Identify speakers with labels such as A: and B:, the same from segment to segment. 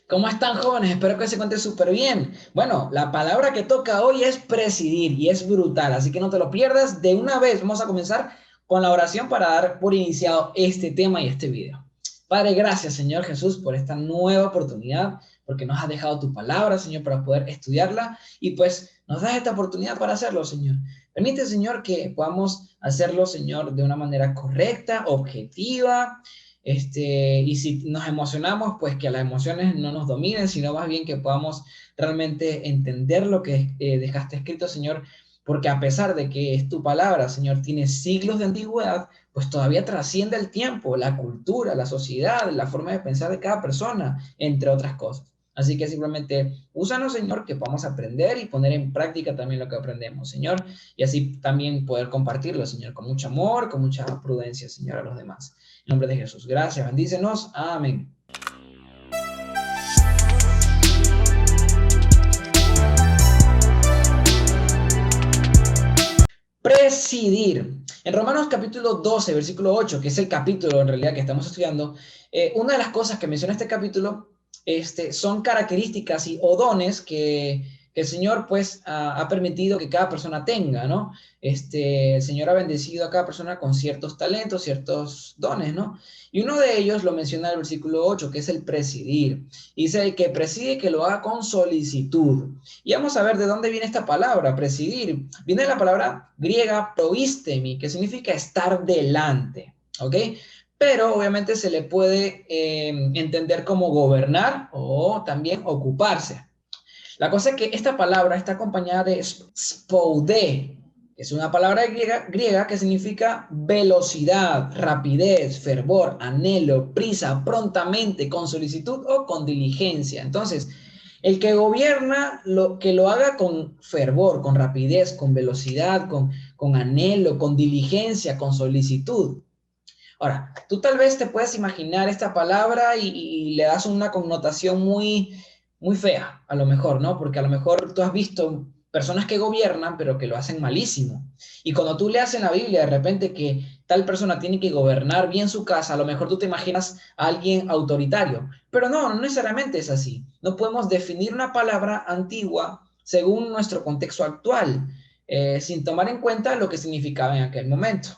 A: ¿Cómo están, jóvenes? Espero que se encuentren súper bien. Bueno, la palabra que toca hoy es presidir y es brutal, así que no te lo pierdas. De una vez vamos a comenzar con la oración para dar por iniciado este tema y este video. Padre, gracias, Señor Jesús, por esta nueva oportunidad, porque nos has dejado tu palabra, Señor, para poder estudiarla y pues nos das esta oportunidad para hacerlo, Señor. Permite, Señor, que podamos hacerlo, Señor, de una manera correcta, objetiva. Y si nos emocionamos, pues que las emociones no nos dominen, sino más bien que podamos realmente entender lo que dejaste escrito, Señor, porque a pesar de que es tu palabra, Señor, tiene siglos de antigüedad, pues todavía trasciende el tiempo, la cultura, la sociedad, la forma de pensar de cada persona, entre otras cosas. Así que simplemente úsanos, Señor, que podamos aprender y poner en práctica también lo que aprendemos, Señor, y así también poder compartirlo, Señor, con mucho amor, con mucha prudencia, Señor, a los demás. En nombre de Jesús, gracias, bendícenos, amén. Presidir. En Romanos capítulo 12, versículo 8, que es el capítulo en realidad que estamos estudiando, una de las cosas que menciona este capítulo son características o dones que el Señor pues ha permitido que cada persona tenga, ¿no? El Señor ha bendecido a cada persona con ciertos talentos, ciertos dones, ¿no? Y uno de ellos lo menciona el versículo 8, que es el presidir. Dice el que preside que lo haga con solicitud. Y vamos a ver de dónde viene esta palabra, presidir. Viene de la palabra griega proistemi, que significa estar delante, ¿ok? Pero obviamente se le puede entender como gobernar o también ocuparse. La cosa es que esta palabra está acompañada de spoudé, que es una palabra griega que significa velocidad, rapidez, fervor, anhelo, prisa, prontamente, con solicitud o con diligencia. Entonces, el que gobierna, que lo haga con fervor, con rapidez, con velocidad, con anhelo, con diligencia, con solicitud. Ahora, tú tal vez te puedes imaginar esta palabra y le das una connotación muy fea, a lo mejor, ¿no? Porque a lo mejor tú has visto personas que gobiernan, pero que lo hacen malísimo. Y cuando tú leas en la Biblia de repente que tal persona tiene que gobernar bien su casa, a lo mejor tú te imaginas a alguien autoritario. Pero no necesariamente es así. No podemos definir una palabra antigua según nuestro contexto actual, sin tomar en cuenta lo que significaba en aquel momento.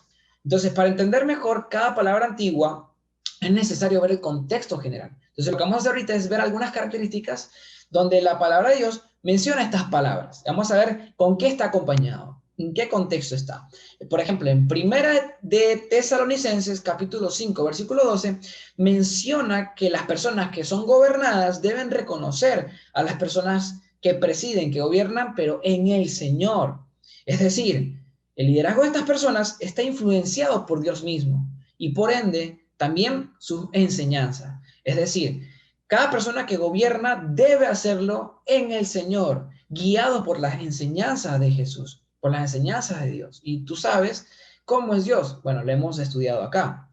A: Entonces, para entender mejor cada palabra antigua, es necesario ver el contexto general. Entonces, lo que vamos a hacer ahorita es ver algunas características donde la palabra de Dios menciona estas palabras. Vamos a ver con qué está acompañado, en qué contexto está. Por ejemplo, en Primera de Tesalonicenses, capítulo 5, versículo 12, menciona que las personas que son gobernadas deben reconocer a las personas que presiden, que gobiernan, pero en el Señor. Es decir, el liderazgo de estas personas está influenciado por Dios mismo y por ende también su enseñanza. Es decir, cada persona que gobierna debe hacerlo en el Señor, guiado por las enseñanzas de Jesús, por las enseñanzas de Dios. Y tú sabes cómo es Dios. Bueno, lo hemos estudiado acá.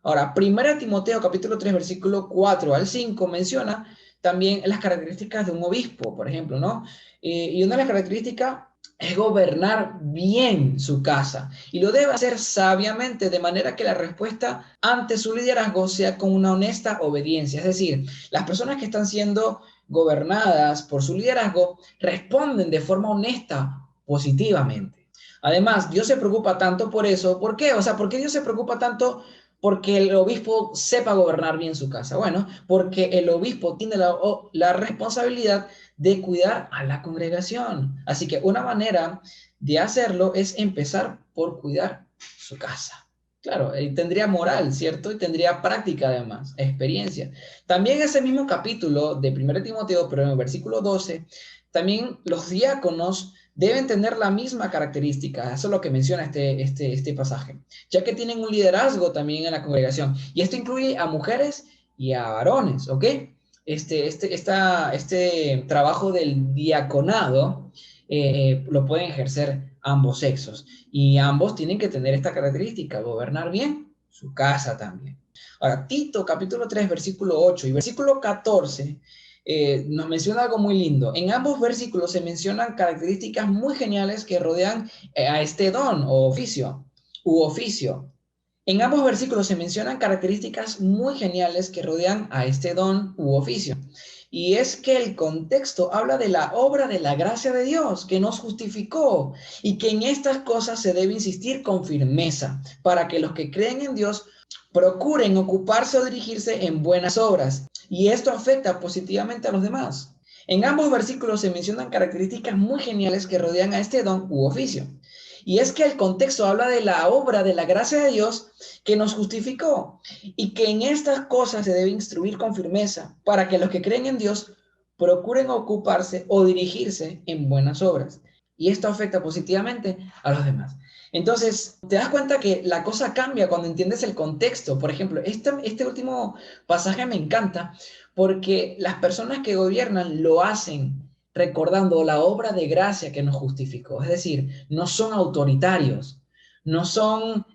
A: Ahora, 1 Timoteo capítulo 3, versículo 4 al 5 menciona también las características de un obispo, por ejemplo, ¿no? Y una de las características es gobernar bien su casa y lo debe hacer sabiamente de manera que la respuesta ante su liderazgo sea con una honesta obediencia. Es decir, las personas que están siendo gobernadas por su liderazgo responden de forma honesta, positivamente. Además, Dios se preocupa tanto por eso. ¿Por qué? O sea, ¿por qué Dios se preocupa tanto porque el obispo sepa gobernar bien su casa? Bueno, porque el obispo tiene la responsabilidad de cuidar a la congregación. Así que una manera de hacerlo es empezar por cuidar su casa. Claro, él tendría moral, ¿cierto? Y tendría práctica además, experiencia. También ese mismo capítulo de 1 Timoteo, pero en el versículo 12, también los diáconos deben tener la misma característica. Eso es lo que menciona este pasaje, ya que tienen un liderazgo también en la congregación. Y esto incluye a mujeres y a varones, ¿ok? Este trabajo del diaconado lo pueden ejercer ambos sexos y ambos tienen que tener esta característica, gobernar bien su casa también. Ahora, Tito capítulo 3, versículo 8 y versículo 14 nos menciona algo muy lindo. En ambos versículos se mencionan características muy geniales que rodean a este don o oficio, u oficio. En ambos versículos se mencionan características muy geniales que rodean a este don u oficio. Y es que el contexto habla de la obra de la gracia de Dios que nos justificó y que en estas cosas se debe insistir con firmeza para que los que creen en Dios procuren ocuparse o dirigirse en buenas obras. Y esto afecta positivamente a los demás. En ambos versículos se mencionan características muy geniales que rodean a este don u oficio. Y es que el contexto habla de la obra de la gracia de Dios que nos justificó y que en estas cosas se debe instruir con firmeza para que los que creen en Dios procuren ocuparse o dirigirse en buenas obras. Y esto afecta positivamente a los demás. Entonces, te das cuenta que la cosa cambia cuando entiendes el contexto. Por ejemplo, este último pasaje me encanta porque las personas que gobiernan lo hacen recordando la obra de gracia que nos justificó. Es decir, no son autoritarios, no son,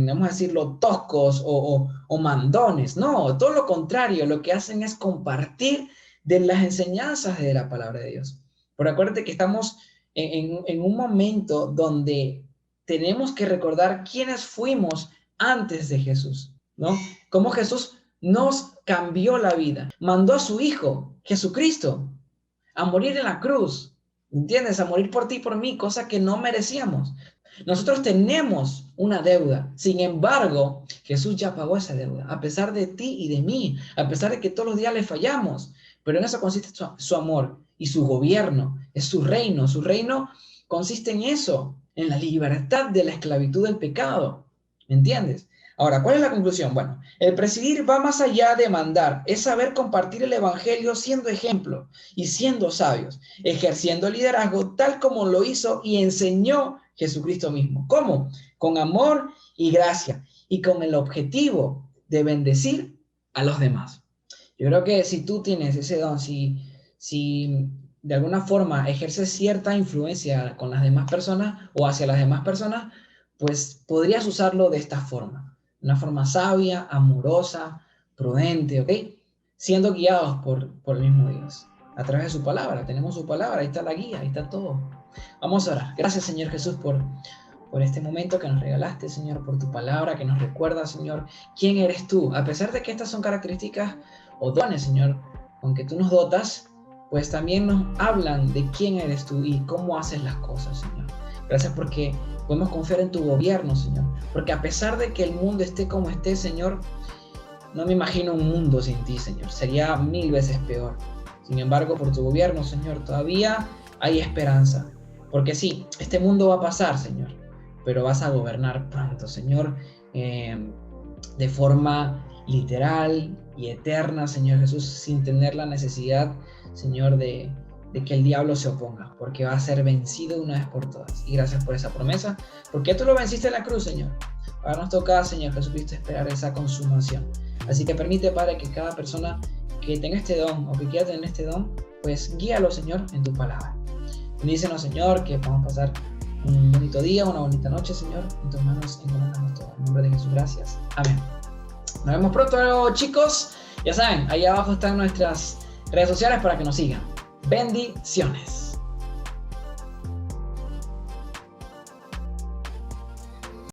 A: vamos a decirlo, toscos o mandones. No, todo lo contrario, lo que hacen es compartir de las enseñanzas de la palabra de Dios. Pero acuérdate que estamos en un momento donde tenemos que recordar quiénes fuimos antes de Jesús, ¿no? Cómo Jesús nos cambió la vida, mandó a su Hijo, Jesucristo, a morir en la cruz, ¿entiendes? A morir por ti y por mí, cosa que no merecíamos. Nosotros tenemos una deuda, sin embargo, Jesús ya pagó esa deuda, a pesar de ti y de mí, a pesar de que todos los días le fallamos, pero en eso consiste su amor y su gobierno, es su reino consiste en eso, en la libertad de la esclavitud del pecado, ¿me entiendes? Ahora, ¿cuál es la conclusión? Bueno, el presidir va más allá de mandar, es saber compartir el evangelio siendo ejemplo y siendo sabios, ejerciendo liderazgo tal como lo hizo y enseñó Jesucristo mismo. ¿Cómo? Con amor y gracia y con el objetivo de bendecir a los demás. Yo creo que si tú tienes ese don, si de alguna forma ejerces cierta influencia con las demás personas o hacia las demás personas, pues podrías usarlo de esta forma. Una forma sabia, amorosa, prudente, ¿ok? Siendo guiados por el mismo Dios. A través de su palabra, tenemos su palabra, ahí está la guía, ahí está todo. Vamos a orar. Gracias, Señor Jesús, por este momento que nos regalaste, Señor, por tu palabra, que nos recuerda, Señor, quién eres tú. A pesar de que estas son características o dones, Señor, con que tú nos dotas, pues también nos hablan de quién eres tú y cómo haces las cosas, Señor. Gracias porque podemos confiar en tu gobierno, Señor. Porque a pesar de que el mundo esté como esté, Señor, no me imagino un mundo sin ti, Señor. Sería 1000 veces peor. Sin embargo, por tu gobierno, Señor, todavía hay esperanza. Porque sí, este mundo va a pasar, Señor, pero vas a gobernar pronto, Señor, de forma literal y eterna, Señor Jesús, sin tener la necesidad, Señor, de que el diablo se oponga, porque va a ser vencido de una vez por todas. Y gracias por esa promesa, porque tú lo venciste en la cruz, Señor. Ahora nos toca, Señor Jesucristo, esperar esa consumación. Así que permite, Padre, que cada persona que tenga este don o que quiera tener este don, pues guíalo, Señor, en tu palabra. Bendícenos, Señor, que podamos pasar un bonito día, una bonita noche, Señor. En tus manos encomendamos todo. En nombre de Jesús, gracias. Amén. Nos vemos pronto, chicos. Ya saben, ahí abajo están nuestras redes sociales para que nos sigan. Bendiciones.